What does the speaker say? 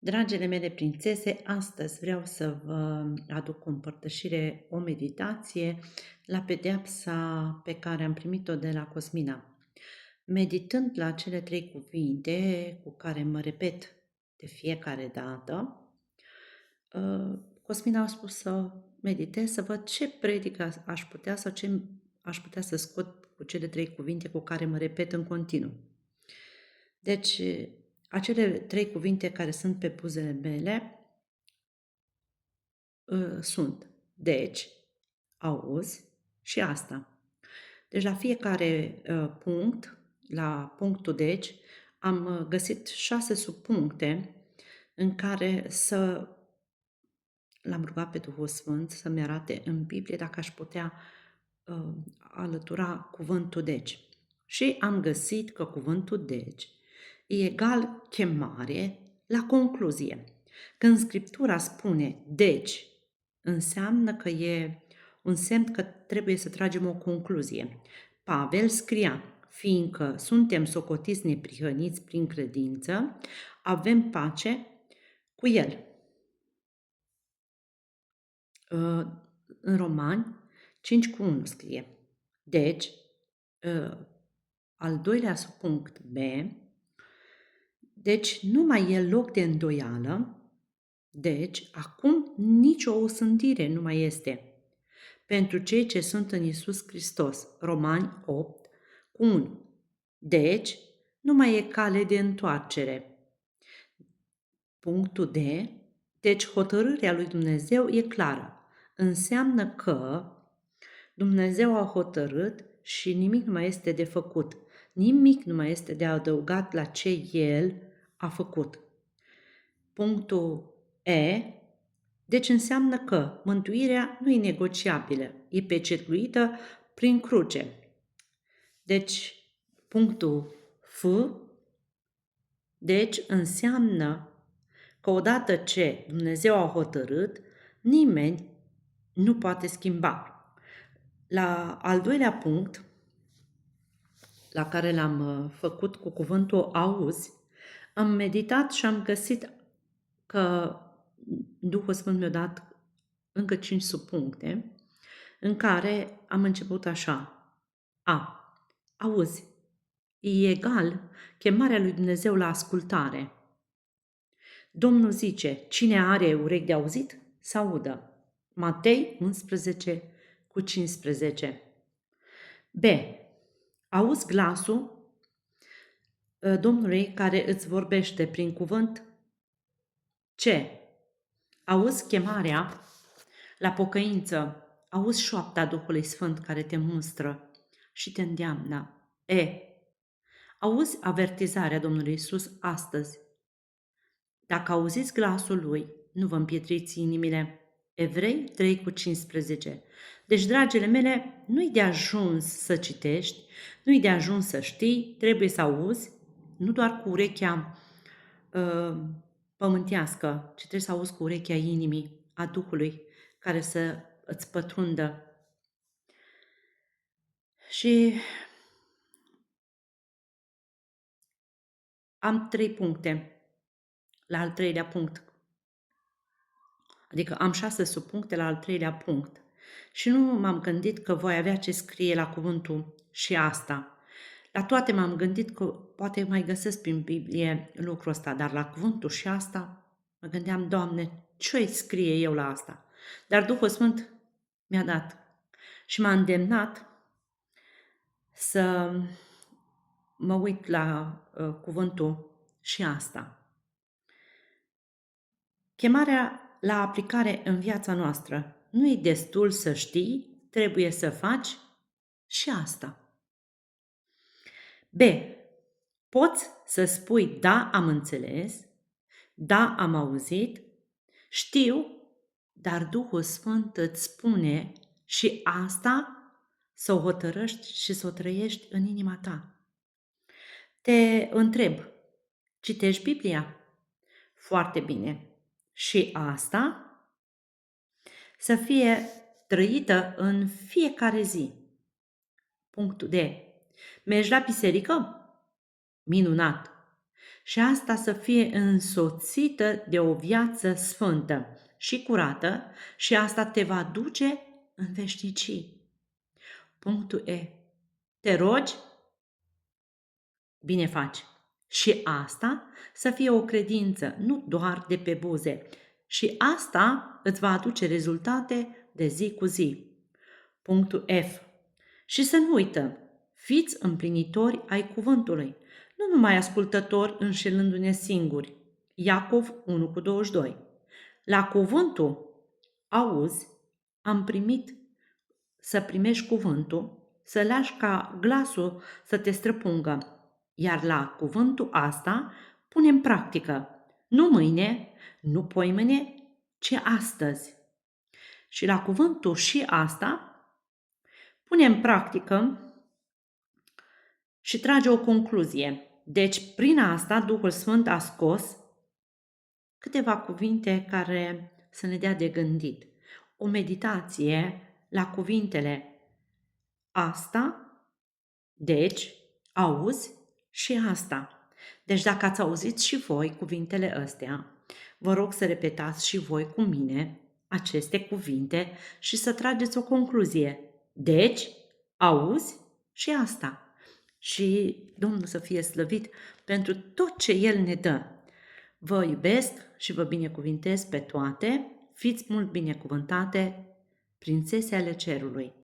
Dragile mele prințese, astăzi vreau să vă aduc o împărtășire, o meditație la pedeapsa pe care am primit-o de la Cosmina. Meditând la cele 3 cuvinte cu care mă repet de fiecare dată, Cosmina a spus să meditez, să văd ce predică aș putea sau ce aș putea să scot cu cele 3 cuvinte cu care mă repet în continuu. Deci, acele 3 cuvinte care sunt pe buzele mele sunt deci, auzi și asta. Deci la fiecare punct, la punctul deci, am găsit 6 subpuncte în care l-am rugat pe Duhul Sfânt să-mi arate în Biblie dacă aș putea alătura cuvântul deci. Și am găsit că cuvântul deci e egal chemare la concluzie. Când Scriptura spune deci, înseamnă că e un semn că trebuie să tragem o concluzie. Pavel scria: fiindcă suntem socotiți neprihăniți prin credință, avem pace cu El. În Romani 5:1 scrie. Deci, al doilea subpunct B, deci nu mai e loc de îndoială, deci acum nicio osândire nu mai este pentru cei ce sunt în Iisus Hristos. Romani 8:1. Deci, nu mai e cale de întoarcere. Punctul D. Deci hotărârea lui Dumnezeu e clară. Înseamnă că Dumnezeu a hotărât și nimic nu mai este de făcut. Nimic nu mai este de adăugat la ce El a făcut. Punctul E. Deci înseamnă că mântuirea nu e negociabilă, e pecetluită prin cruce. Deci, punctul F. Deci înseamnă că odată ce Dumnezeu a hotărât, nimeni nu poate schimba. La al doilea punct, la care l-am făcut cu cuvântul auzi, am meditat și am găsit că Duhul Sfânt mi-a dat încă 5 subpuncte în care am început așa. A. Auzi. E egal chemarea lui Dumnezeu la ascultare. Domnul zice: cine are urechi de auzit, să audă. Matei 11:15. B. Auzi glasul Domnului care îți vorbește prin cuvânt. C. Auzi chemarea la pocăință. Auzi șoapta Duhului Sfânt care te mustră și te îndeamnă. E. Auzi avertizarea Domnului Iisus astăzi. Dacă auziți glasul Lui, nu vă împietriți inimile. Evrei 3:15. Deci, dragile mele, nu-i de ajuns să citești, nu-i de ajuns să știi, trebuie să auzi, nu doar cu urechea pământească, ci trebuie să auzi cu urechea inimii, a Duhului, care să îți pătrundă. Și am 3 puncte la al 3-lea punct. Adică am 6 subpuncte la al 3-lea punct. Și nu m-am gândit că voi avea ce scrie la cuvântul și asta. La toate m-am gândit că poate mai găsesc prin Biblie lucrul ăsta, dar la cuvântul și asta mă gândeam: Doamne, ce scrie eu la asta? Dar Duhul Sfânt mi-a dat și m-a îndemnat să mă uit la cuvântul și asta. Chemarea la aplicare în viața noastră. Nu e destul să știi, trebuie să faci și asta. B. Poți să spui: da, am înțeles, da, am auzit, știu, dar Duhul Sfânt îți spune și asta să o hotărăști și să o trăiești în inima ta. Te întreb, citești Biblia? Foarte bine. Și asta să fie trăită în fiecare zi. Punctul D. Mergi la biserică? Minunat! și asta să fie însoțită de o viață sfântă și curată și asta te va duce în veșnicii. Punctul E. Te rogi? Bine faci. Și asta să fie o credință, nu doar de pe buze. Și asta îți va aduce rezultate de zi cu zi. Punctul F. Și să nu uităm, fiți împlinitori ai cuvântului, nu numai ascultători înșelându-ne singuri. Iacov 1:22. La cuvântul auzi, am primit să primești cuvântul, să lași ca glasul să te străpungă. Iar la cuvântul asta pune în practică. Nu mâine, nu poimâine, ci astăzi. Și la cuvântul și asta pune în practică și trage o concluzie. Deci, prin asta, Duhul Sfânt a scos câteva cuvinte care să ne dea de gândit. O meditație la cuvintele asta, deci, auzi și asta. Deci dacă ați auzit și voi cuvintele astea, vă rog să repetați și voi cu mine aceste cuvinte și să trageți o concluzie. Deci, auzi și asta. Și Domnul să fie slăvit pentru tot ce El ne dă. Vă iubesc și vă binecuvintez pe toate. Fiți mult binecuvântate, prințese ale cerului.